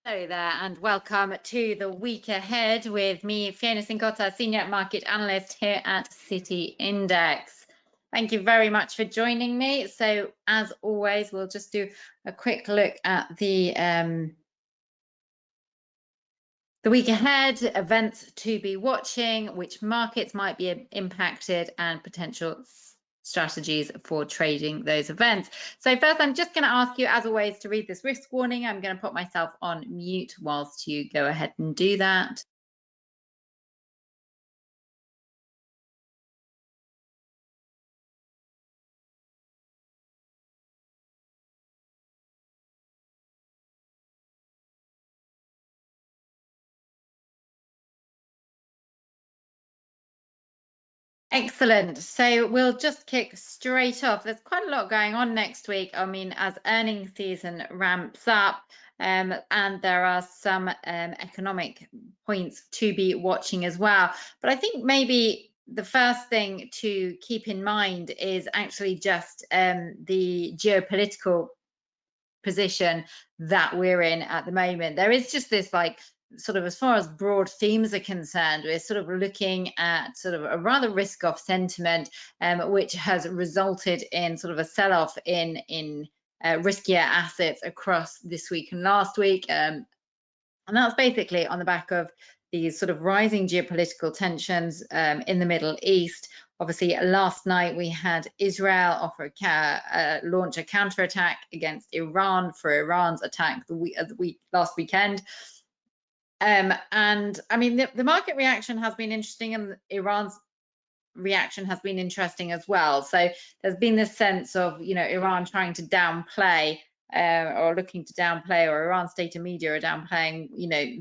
Hello there and welcome to the week ahead with me, Fiona Cincotta, Senior Market Analyst here at City Index. Thank you very much for joining me. So as always, we'll just do a quick look at the week ahead, events to be watching, which markets might be impacted and potential strategies for trading those events. So first, I'm just going to ask you, as always, to read this risk warning. I'm going to put myself on mute whilst you go ahead and do that. Excellent. So we'll just kick straight off. There's quite a lot going on next week. I mean, as earnings season ramps up, and there are some economic points to be watching as well. But I think maybe the first thing to keep in mind is actually just the geopolitical position that we're in at the moment. There is just this sort of, as far as broad themes are concerned, we're sort of looking at sort of a rather risk-off sentiment, which has resulted in sort of a sell-off in riskier assets across this week and last week. And that's basically on the back of these sort of rising geopolitical tensions in the Middle East. Obviously, last night we had Israel launch a counterattack against Iran for Iran's attack last weekend. And I mean, the market reaction has been interesting, and Iran's reaction has been interesting as well. So there's been this sense of, Iran trying to downplay or looking to downplay, or Iran state media are downplaying,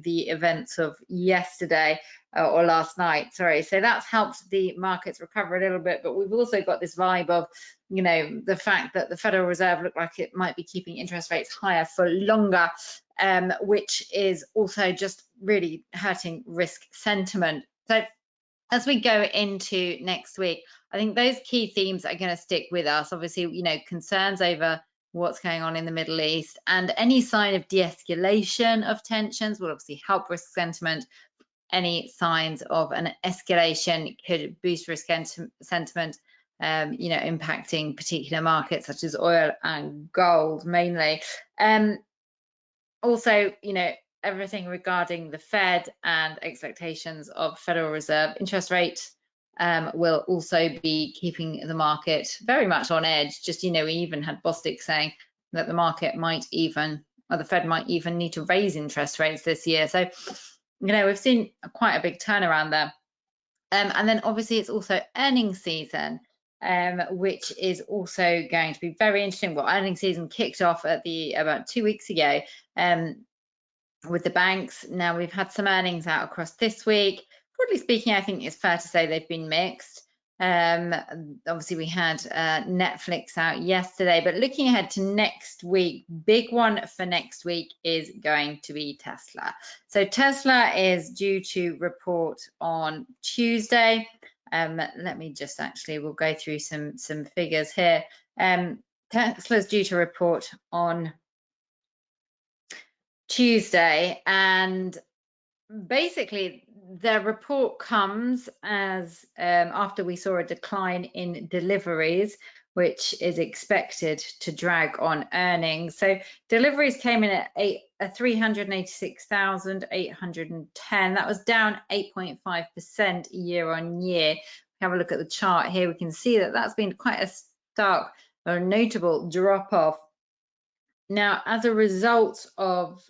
the events of yesterday or last night, sorry. So that's helped the markets recover a little bit, but we've also got this vibe of, the fact that the Federal Reserve looked like it might be keeping interest rates higher for longer, which is also just really hurting risk sentiment. So as we go into next week, I think those key themes are going to stick with us. Obviously, concerns over what's going on in the Middle East, and any sign of de-escalation of tensions will obviously help risk sentiment. Any signs of an escalation could boost risk sentiment, impacting particular markets such as oil and gold mainly. Also, everything regarding the Fed and expectations of Federal Reserve interest rate will also be keeping the market very much on edge. Just, we even had Bostic saying that the market might even, or the Fed might even need to raise interest rates this year. So, we've seen quite a big turnaround there. And then obviously it's also earnings season, which is also going to be very interesting. Well, earnings season kicked off about 2 weeks ago with the banks. Now we've had some earnings out across this week. Broadly speaking, I think it's fair to say they've been mixed. Obviously we had Netflix out yesterday, but looking ahead to next week, big one for next week is going to be Tesla. So Tesla is due to report on Tuesday. Let me just we'll go through some figures here. Tesla's due to report on Tuesday, and basically the report comes as after we saw a decline in deliveries, which is expected to drag on earnings. So deliveries came in at 386,810. That was down 8.5% year on year. Have a look at the chart here. We can see that that's been quite a stark or notable drop off. Now, as a result of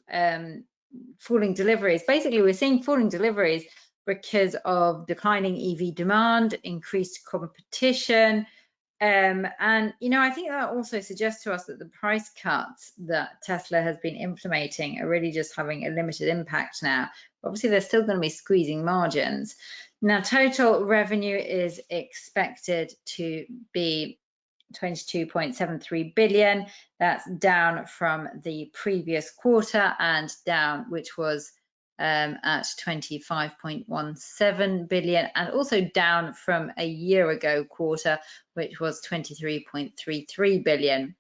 falling deliveries, basically we're seeing falling deliveries because of declining EV demand, increased competition, and I think that also suggests to us that the price cuts that Tesla has been implementing are really just having a limited impact now. Obviously, they're still going to be squeezing margins. Now, total revenue is expected to be 22.73 billion. That's down from the previous quarter and down, which was at 25.17 billion, and also down from a year ago quarter, which was 23.33 billion.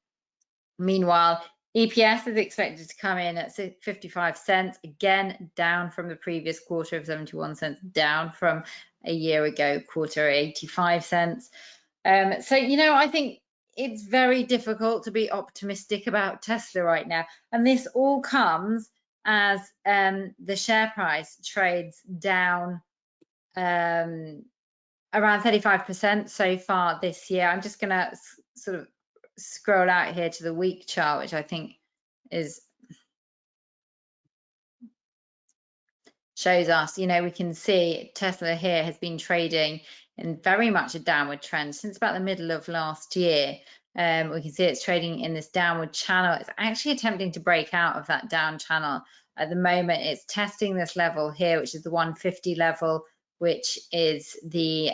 Meanwhile, EPS is expected to come in at 55 cents, again down from the previous quarter of 71 cents, down from a year ago quarter 85 cents. So, you know, I think it's very difficult to be optimistic about Tesla right now. And this all comes as the share price trades down around 35% so far this year. I'm just going to sort of scroll out here to the week chart, which I think shows us, you know, we can see Tesla here has been trading in very much a downward trend since about the middle of last year. We can see it's trading in this downward channel. It's actually attempting to break out of that down channel. At the moment, it's testing this level here, which is the 150 level, which is the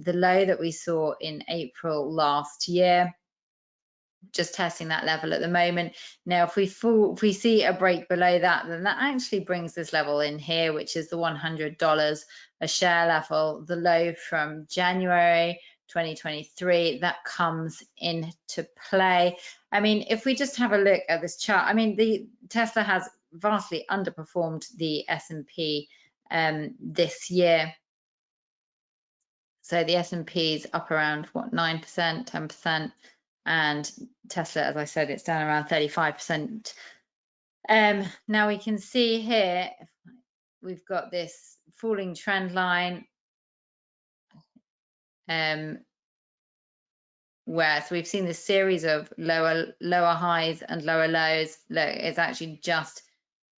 low that we saw in April last year. Just testing that level at the moment. Now, if we see a break below that, then that actually brings this level in here, which is the $100 a share level, the low from January 2023, that comes into play. I mean, if we just have a look at this chart, I mean, the Tesla has vastly underperformed the S&P this year. So the S&P is up around what, 9%, 10%. And Tesla, as I said, it's down around 35%. Now we can see here, we've got this falling trend line, where so we've seen this series of lower highs and lower lows. Look, it's actually just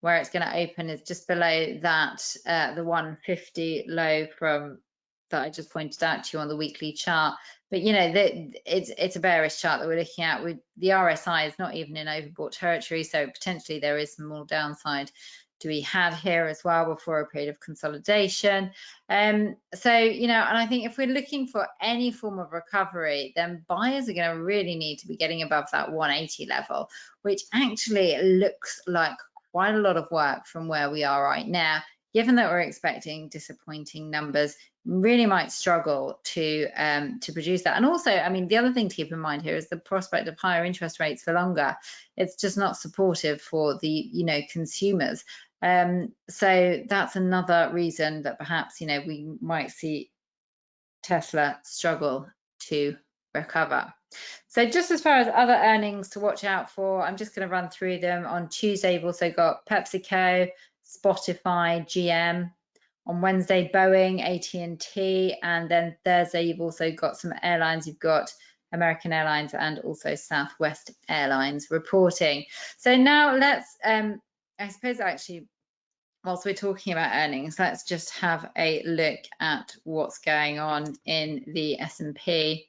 where it's going to open is just below that, the 150 low from that I just pointed out to you on the weekly chart. But you know, it's a bearish chart that we're looking at. The RSI is not even in overbought territory, so potentially there is some more downside to be had here as well before a period of consolidation. So, you know, and I think if we're looking for any form of recovery, then buyers are going to really need to be getting above that 180 level, which actually looks like quite a lot of work from where we are right now. Given that we're expecting disappointing numbers, really might struggle to produce that. And also, I mean, the other thing to keep in mind here is the prospect of higher interest rates for longer. It's just not supportive for the, you know, consumers. So that's another reason that perhaps, you know, we might see Tesla struggle to recover. So just as far as other earnings to watch out for, I'm just going to run through them. On Tuesday, we've also got PepsiCo, Spotify, GM. On Wednesday, Boeing, AT&T, and then Thursday, you've also got some airlines. You've got American Airlines and also Southwest Airlines reporting. So now let's, I suppose actually, whilst we're talking about earnings, let's just have a look at what's going on in the S&P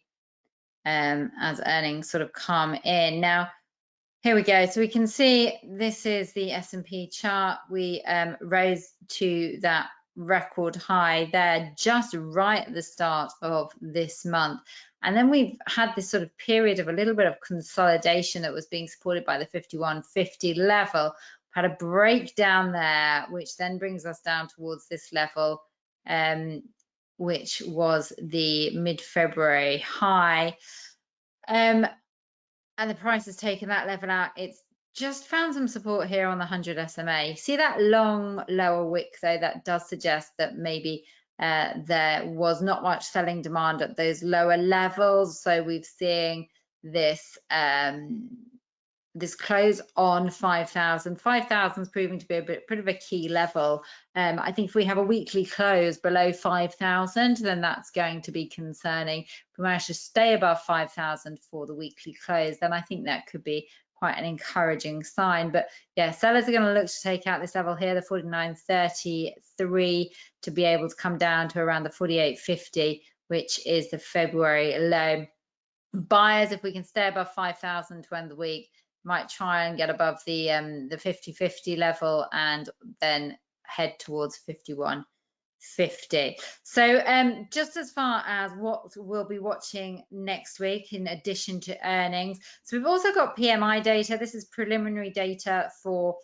as earnings sort of come in. Now, here we go. So we can see this is the S&P chart. We rose to that record high there just right at the start of this month, and then we've had this sort of period of a little bit of consolidation that was being supported by the 5150 level. Had a breakdown there, which then brings us down towards this level, which was the mid-February high, and the price has taken that level out. It's just found some support here on the 100 SMA. See that long lower wick though? That does suggest that maybe there was not much selling demand at those lower levels. So we've seen this this close on 5,000. 5,000 is proving to be a bit of a key level. I think if we have a weekly close below 5,000, then that's going to be concerning. If we manage to stay above 5,000 for the weekly close, then I think that could be quite an encouraging sign. But yeah, sellers are going to look to take out this level here, the 49.33, to be able to come down to around the 48.50, which is the February low. Buyers, if we can stay above 5,000 to end the week, might try and get above the 50-50 level and then head towards 51.50. So just as far as what we'll be watching next week in addition to earnings, so we've also got PMI data. This is preliminary data for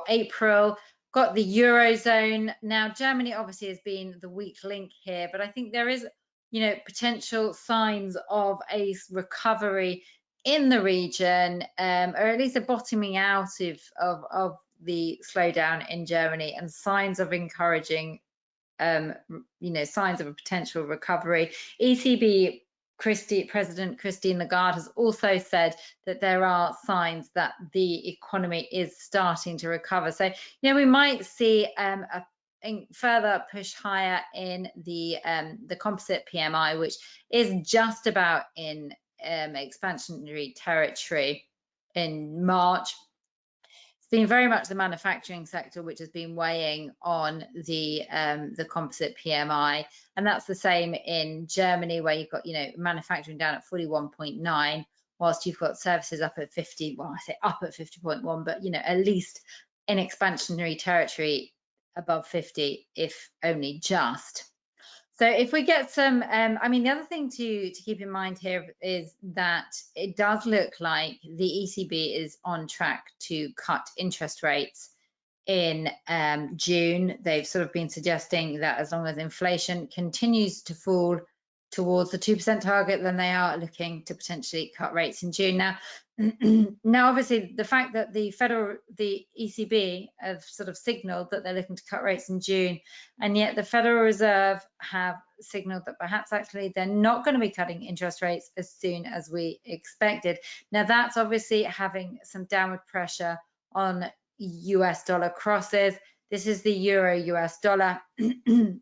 April. Got the Eurozone. Now Germany obviously has been the weak link here, but I think there is, you know, potential signs of a recovery in the region, or at least a bottoming out of the slowdown in Germany, and signs of encouraging, signs of a potential recovery. ECB President Christine Lagarde has also said that there are signs that the economy is starting to recover. So, we might see a further push higher in the composite PMI, which is just about in expansionary territory in March. It's been very much the manufacturing sector which has been weighing on the composite PMI, and that's the same in Germany, where you've got manufacturing down at 41.9, whilst you've got services up at 50. Well, I say up at 50.1, but at least in expansionary territory above 50, if only just. So if we get some, the other thing to keep in mind here is that it does look like the ECB is on track to cut interest rates in June. They've sort of been suggesting that as long as inflation continues to fall towards the 2% target, then they are looking to potentially cut rates in June. Now, obviously, the fact that the ECB have sort of signaled that they're looking to cut rates in June, and yet the Federal Reserve have signaled that perhaps actually they're not going to be cutting interest rates as soon as we expected. Now, that's obviously having some downward pressure on US dollar crosses. This is the euro US dollar. I'm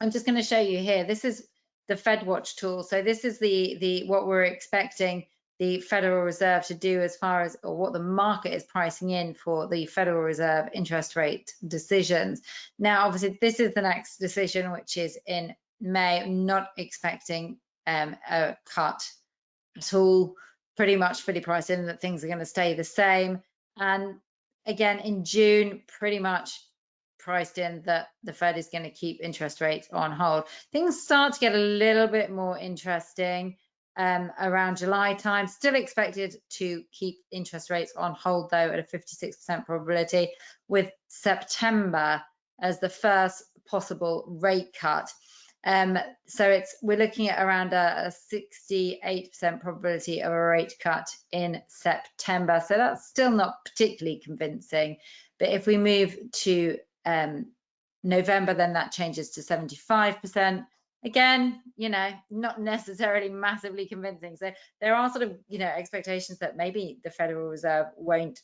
just going to show you here. This is the Fed Watch tool. So this is the what we're expecting the Federal Reserve to do as far as, or what the market is pricing in for the Federal Reserve interest rate decisions. Now, obviously, this is the next decision, which is in May. I'm not expecting a cut at all. Pretty much fully priced in that things are going to stay the same. And again, in June, pretty much priced in that the Fed is going to keep interest rates on hold. Things start to get a little bit more interesting around July time. Still expected to keep interest rates on hold, though, at a 56% probability, with September as the first possible rate cut. So we're looking at around a 68% probability of a rate cut in September. So that's still not particularly convincing. But if we move to November, then that changes to 75%. Again, not necessarily massively convincing. So there are sort of, expectations that maybe the Federal Reserve won't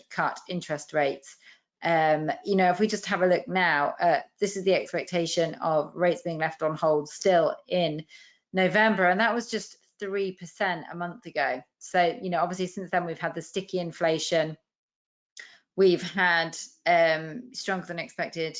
cut interest rates. If we just have a look now, this is the expectation of rates being left on hold still in November, and that was just 3% a month ago. So, obviously since then we've had the sticky inflation, we've had stronger than expected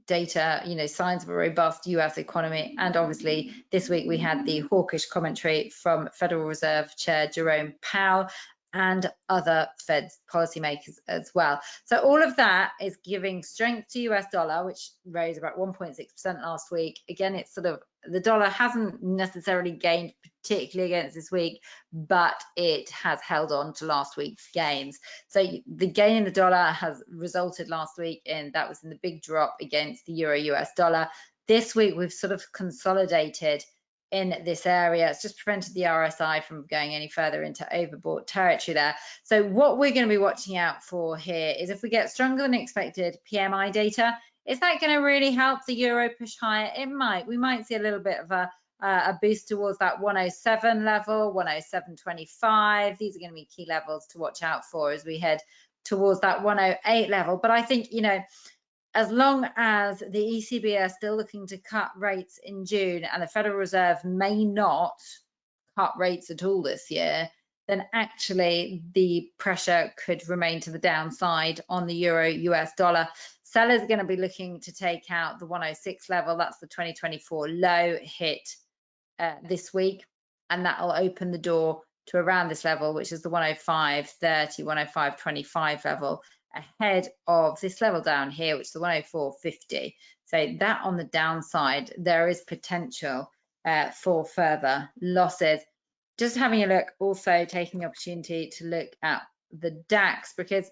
data, signs of a robust US economy, and obviously this week we had the hawkish commentary from Federal Reserve Chair Jerome Powell and other Fed policymakers as well. So all of that is giving strength to US dollar, which rose about 1.6% last week. Again, it's sort of, the dollar hasn't necessarily gained particularly against this week, but it has held on to last week's gains. So the gain in the dollar has resulted last week in, that was in the big drop against the euro US dollar. This week we've sort of consolidated in this area. It's just prevented the RSI from going any further into overbought territory there. So what we're going to be watching out for here is if we get stronger than expected PMI data, is that going to really help the euro push higher? It might. We might see a little bit of a boost towards that 107 level, 107.25. These are going to be key levels to watch out for as we head towards that 108 level. But I think, as long as the ECB are still looking to cut rates in June and the Federal Reserve may not cut rates at all this year, then actually the pressure could remain to the downside on the euro US dollar. Sellers are going to be looking to take out the 106 level. That's the 2024 low hit this week, and that will open the door to around this level, which is the 105.30, 105.25 level, ahead of this level down here, which is the 104.50. So that on the downside, there is potential for further losses. Just having a look, also taking the opportunity to look at the DAX, because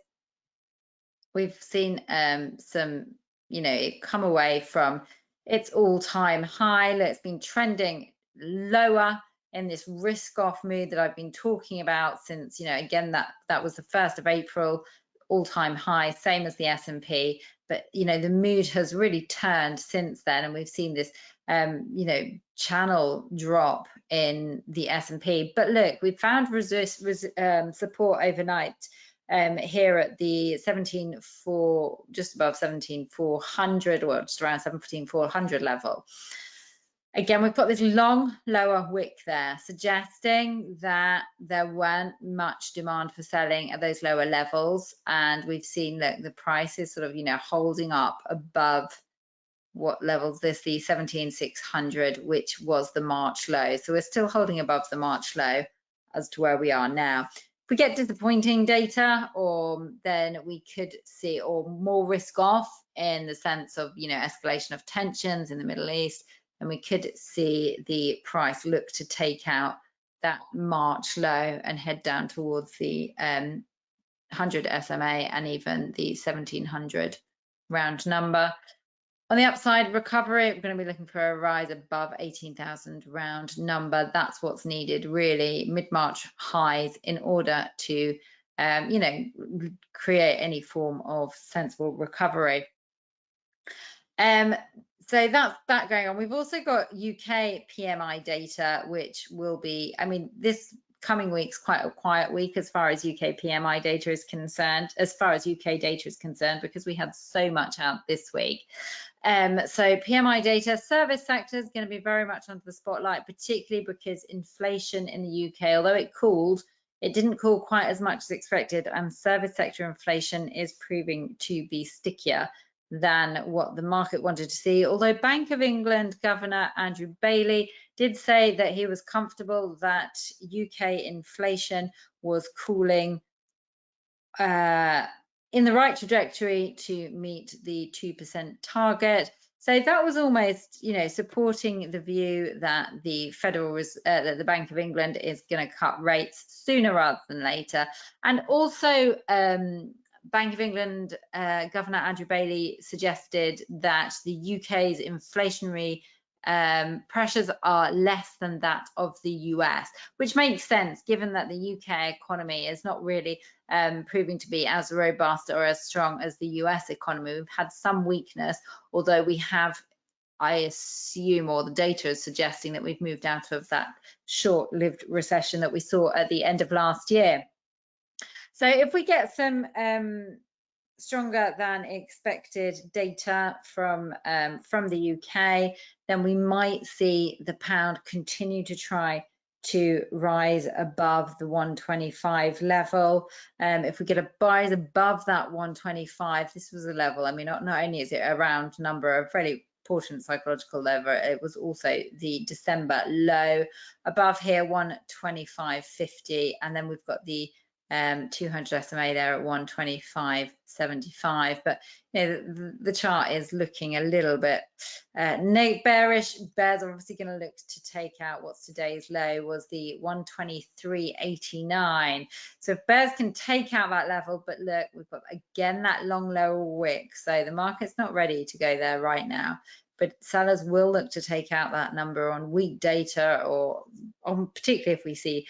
we've seen some, it come away from its all-time high. It's been trending lower in this risk off mood that I've been talking about since, you know, again, that was the 1st of April, all-time high, same as the S&P. But, you know, the mood has really turned since then, and we've seen this, you know, channel drop in the S&P. But look, we found support overnight here at the 17,400, just above 17,400, or just around 17,400 level. Again, we've got this long lower wick there, suggesting that there weren't much demand for selling at those lower levels. And we've seen that the price is sort of, you know, holding up above what levels this, the 17,600, which was the March low. So we're still holding above the March low as to where we are now. If we get disappointing data, or then we could see, or more risk off in the sense of, you know, escalation of tensions in the Middle East, and we could see the price look to take out that March low and head down towards the 100 SMA and even the 1700 round number. On the upside, recovery, we're going to be looking for a rise above 18,000 round number. That's what's needed, really, mid-March highs in order to, you know, create any form of sensible recovery. So that's that going on. We've also got UK PMI data, which will be, I mean, this coming week's quite a quiet week as far as UK PMI data is concerned, as far as UK data is concerned, because we had so much out this week. So PMI data, service sector is going to be very much under the spotlight, particularly because inflation in the UK, although it cooled, it didn't cool quite as much as expected, and service sector inflation is proving to be stickier than what the market wanted to see. Although Bank of England Governor Andrew Bailey did say that he was comfortable that UK inflation was cooling in the right trajectory to meet the 2% target. So that was almost, you know, supporting the view that the that the Bank of England is going to cut rates sooner rather than later. And also, Bank of England Governor Andrew Bailey suggested that the UK's inflationary pressures are less than that of the US, which makes sense given that the UK economy is not really proving to be as robust or as strong as the US economy. We've had some weakness, although we have, I assume, or the data is suggesting that we've moved out of that short-lived recession that we saw at the end of last year. So if we get some stronger than expected data from the UK, then we might see the pound continue to try to rise above the 125 level. If we get a rise above that 125, this was a level, I mean, not only is it a round number, a fairly important psychological level, it was also the December low. Above here, 125.50, and then we've got the 200 SMA there at 125.75, but you know, the chart is looking a little bit bearish. Bears are obviously going to look to take out what's today's low, was the 123.89. So if bears can take out that level, but look, we've got again that long lower wick, so the market's not ready to go there right now. But sellers will look to take out that number on weak data, or on particularly if we see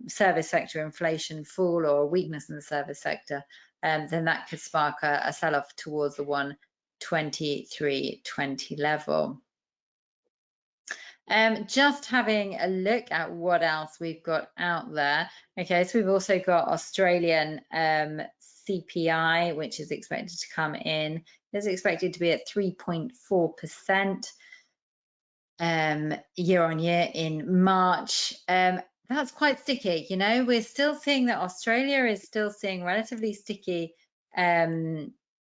service sector inflation fall or weakness in the service sector, then that could spark a sell-off towards the 123.20 level. Just having a look at what else we've got out there. Okay, so we've also got Australian CPI, which is expected to come in. It's expected to be at 3.4% year on year in March. That's quite sticky, you know. We're still seeing that Australia is still seeing relatively sticky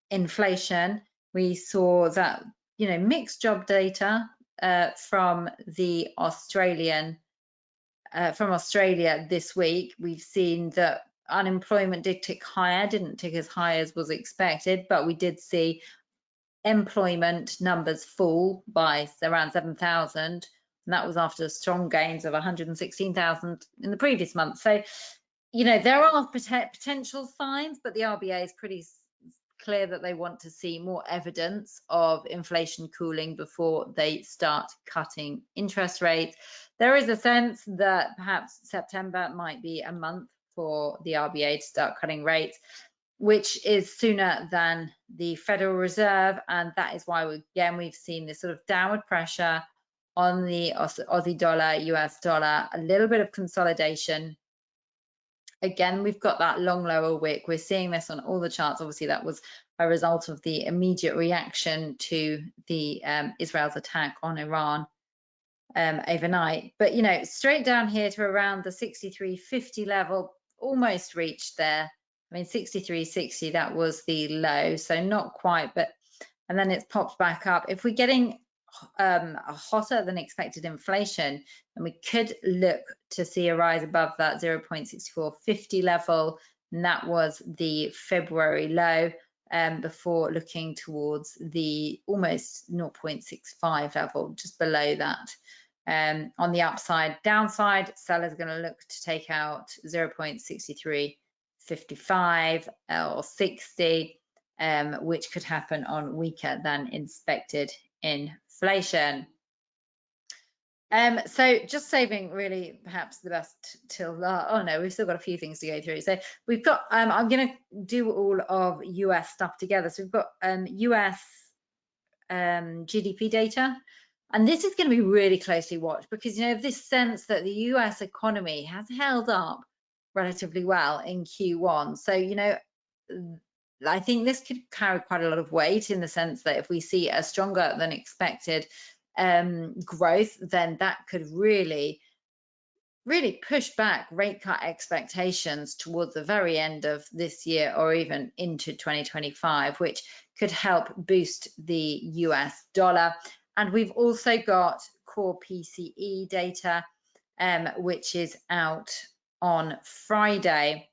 inflation. We saw that, you know, mixed job data from Australia this week. We've seen that unemployment did tick higher, didn't tick as high as was expected, but we did see employment numbers fall by around 7,000, and that was after strong gains of 116,000 in the previous month. So, you know, there are potential signs, but the RBA is pretty clear that they want to see more evidence of inflation cooling before they start cutting interest rates. There is a sense that perhaps September might be a month for the RBA to start cutting rates, which is sooner than the Federal Reserve, and that is why we've seen this sort of downward pressure on the Aussie dollar, US dollar, a little bit of consolidation. Again, we've got that long lower wick. We're seeing this on all the charts. Obviously, that was a result of the immediate reaction to the Israel's attack on Iran overnight. But, you know, straight down here to around the 63.50 level, almost reached there. I mean, 63.60, that was the low, so not quite, but, and then it's popped back up. If we're getting a hotter than expected inflation, and we could look to see a rise above that 0.6450 level, and that was the February low, before looking towards the almost 0.65 level, just below that. On the upside, downside, sellers are going to look to take out 0.6355 or 60, which could happen on weaker than expected inflation. So just saving really perhaps the best till oh no, we've still got a few things to go through. So we've got I'm going to do all of US stuff together. So we've got US GDP data, and this is going to be really closely watched because, you know, this sense that the US economy has held up relatively well in Q1. So, you know, I think this could carry quite a lot of weight in the sense that if we see a stronger than expected growth, then that could really push back rate cut expectations towards the very end of this year or even into 2025, which could help boost the US dollar. And we've also got core PCE data, which is out on Friday.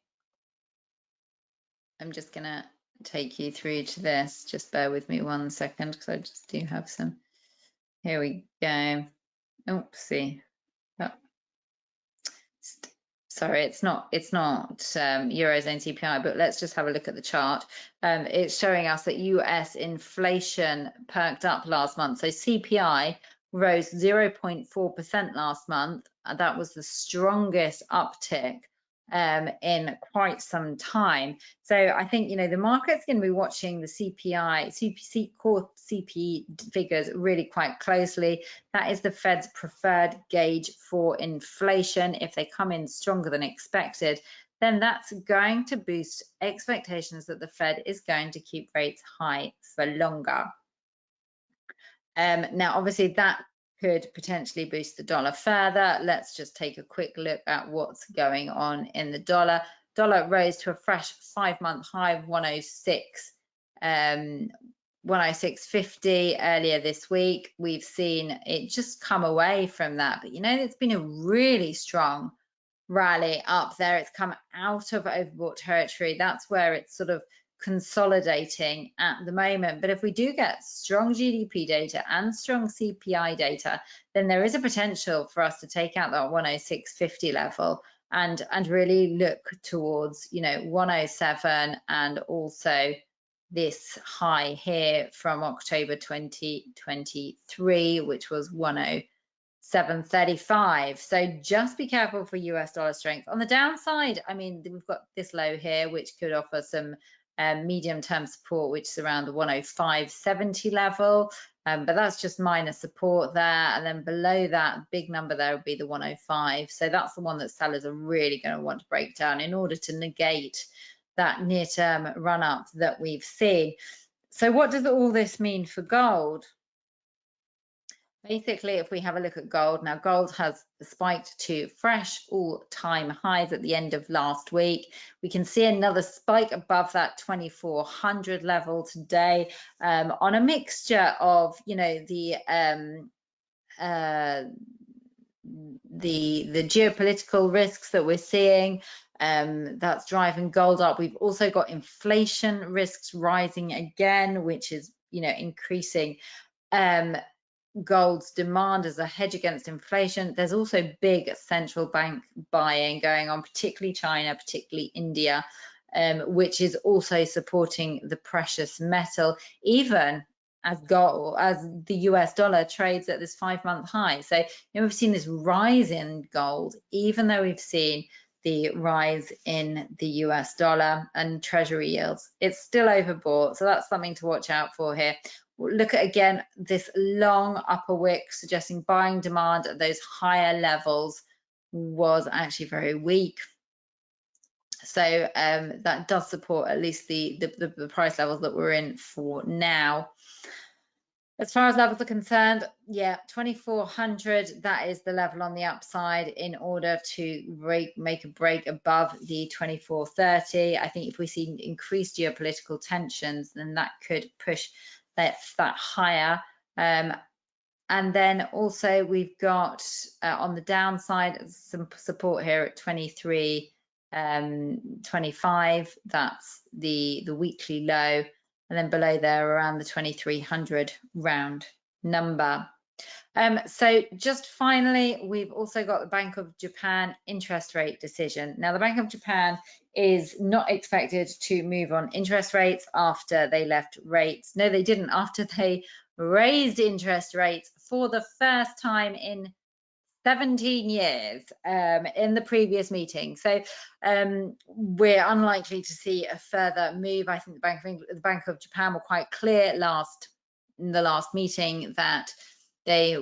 I'm just going to take you through to this. Just bear with me 1 second because I just do have some. Here we go. Oopsie. Oh. Sorry, it's not Eurozone CPI, but let's just have a look at the chart. It's showing us that US inflation perked up last month. So CPI rose 0.4% last month. And that was the strongest uptick in quite some time. So I think, you know, the market's going to be watching the core CPI figures really quite closely. That is the Fed's preferred gauge for inflation. If they come in stronger than expected, then that's going to boost expectations that the Fed is going to keep rates high for longer. Now, obviously, that could potentially boost the dollar further. Let's just take a quick look at what's going on in the dollar. Dollar rose to a fresh 5-month high of 106, 106.50 earlier this week. We've seen it just come away from that, but you know, it's been a really strong rally up there. It's come out of overbought territory. That's where it's sort of consolidating at the moment. But if we do get strong GDP data and strong CPI data, then there is a potential for us to take out that 106.50 level and really look towards, you know, 107 and also this high here from October 2023, which was 107.35. So just be careful for US dollar strength. On the downside, I mean, we've got this low here, which could offer some medium-term support, which is around the 105.70 level, but that's just minor support there. And then below that big number there would be the 105. So that's the one that sellers are really going to want to break down in order to negate that near-term run-up that we've seen. So what does all this mean for gold? Basically, if we have a look at gold, now gold has spiked to fresh all-time highs at the end of last week. We can see another spike above that 2400 level today on a mixture of, you know, the geopolitical risks that we're seeing. That's driving gold up. We've also got inflation risks rising again, which is, you know, increasing gold's demand as a hedge against inflation. There's also big central bank buying going on, particularly China, particularly India, which is also supporting the precious metal, even as the US dollar trades at this 5-month high. So we've seen this rise in gold, even though we've seen the rise in the US dollar and treasury yields. It's still overbought, so that's something to watch out for here. Look at, again, this long upper wick suggesting buying demand at those higher levels was actually very weak. So that does support at least the price levels that we're in for now. As far as levels are concerned, yeah, 2400, that is the level on the upside in order to make a break above the 2430. I think if we see increased geopolitical tensions, then that could push that higher. And then also we've got on the downside some support here at 2325. That's the weekly low. And then below there around the 2300 round number. So just finally, we've also got the Bank of Japan interest rate decision. Now, the Bank of Japan is not expected to move on interest rates after they left rates. No, they didn't, after they raised interest rates for the first time in 17 years in the previous meeting. So we're unlikely to see a further move. I think the Bank of Japan were quite clear in the last meeting that they're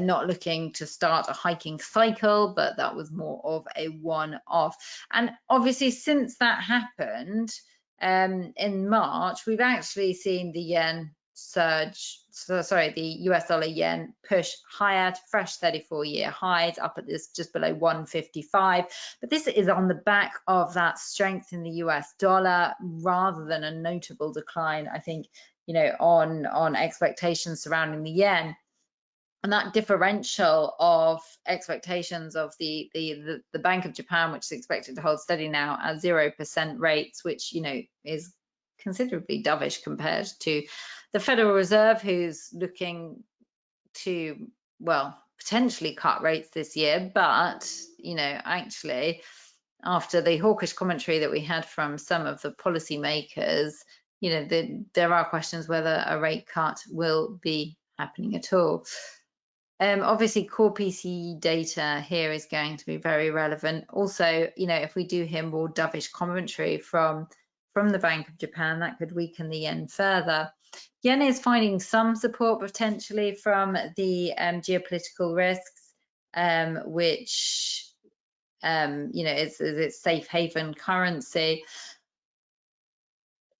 not looking to start a hiking cycle, but that was more of a one-off. And obviously, since that happened in March, we've actually seen the yen surge, the US dollar yen push higher to fresh 34-year highs, up at this just below 155. But this is on the back of that strength in the US dollar rather than a notable decline, I think, on expectations surrounding the yen. And that differential of expectations of the Bank of Japan, which is expected to hold steady now at 0% rates, which is considerably dovish compared to the Federal Reserve, who's looking to, well, potentially cut rates this year, but actually after the hawkish commentary that we had from some of the policymakers, there are questions whether a rate cut will be happening at all. Obviously, core PCE data here is going to be very relevant. Also, if we do hear more dovish commentary from the Bank of Japan, that could weaken the yen further. Yen is finding some support potentially from the geopolitical risks, which is its safe haven currency.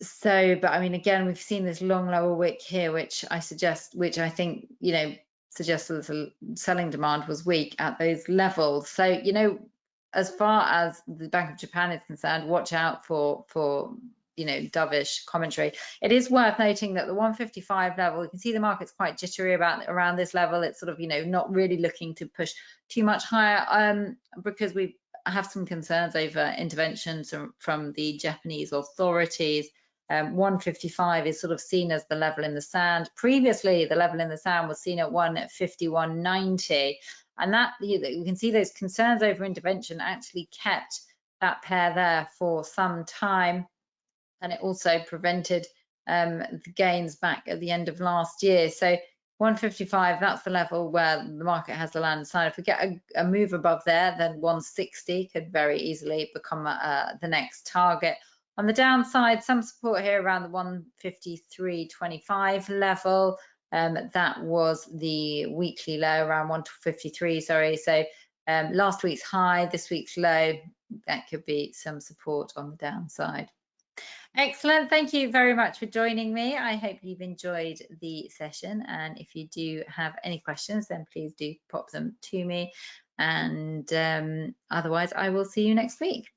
So, but I mean, again, we've seen this long lower wick here, which I think suggests that the selling demand was weak at those levels. So, as far as the Bank of Japan is concerned, watch out for dovish commentary. It is worth noting that the 155 level, you can see the market's quite jittery around this level. It's sort of not really looking to push too much higher because we have some concerns over interventions from the Japanese authorities. 155 is sort of seen as the level in the sand. Previously, the level in the sand was seen at 151.90, and that you can see those concerns over intervention actually kept that pair there for some time, and it also prevented the gains back at the end of last year. So 155, that's the level where the market has to land. So if we get a move above there, then 160 could very easily become the next target. On the downside, some support here around the 153.25 level. That was the weekly low, around 153, sorry. So last week's high, this week's low, that could be some support on the downside. Excellent. Thank you very much for joining me. I hope you've enjoyed the session. And if you do have any questions, then please do pop them to me. And otherwise, I will see you next week.